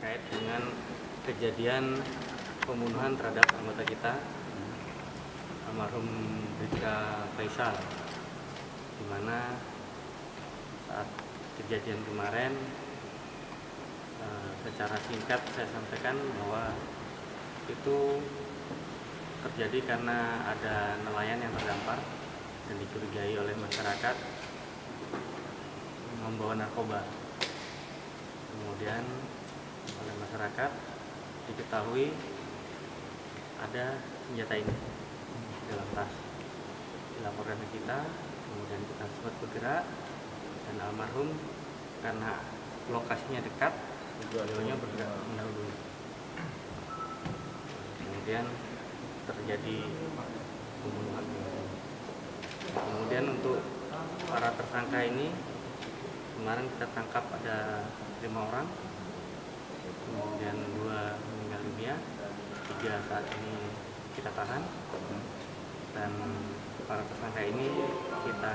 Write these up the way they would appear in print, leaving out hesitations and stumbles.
terkait dengan kejadian pembunuhan terhadap anggota kita, almarhum Bribka Faisal, di mana saat kejadian kemarin secara singkat saya sampaikan bahwa itu terjadi karena ada nelayan yang terdampar dan dicurigai oleh masyarakat membawa narkoba. Kemudian oleh masyarakat diketahui ada senjata ini dalam tas. Dilaporkan ke kita, kemudian kita sempat bergerak, dan almarhum karena lokasinya dekat, beliaunya bergerak mendahului. Kemudian terjadi pembunuhan. Kemudian untuk para tersangka ini kemarin kita tangkap ada 5 orang, kemudian 2 meninggal dunia, 3 saat ini kita tahan, dan para tersangka ini kita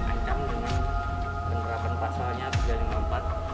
ancam dengan penerapan pasalnya 354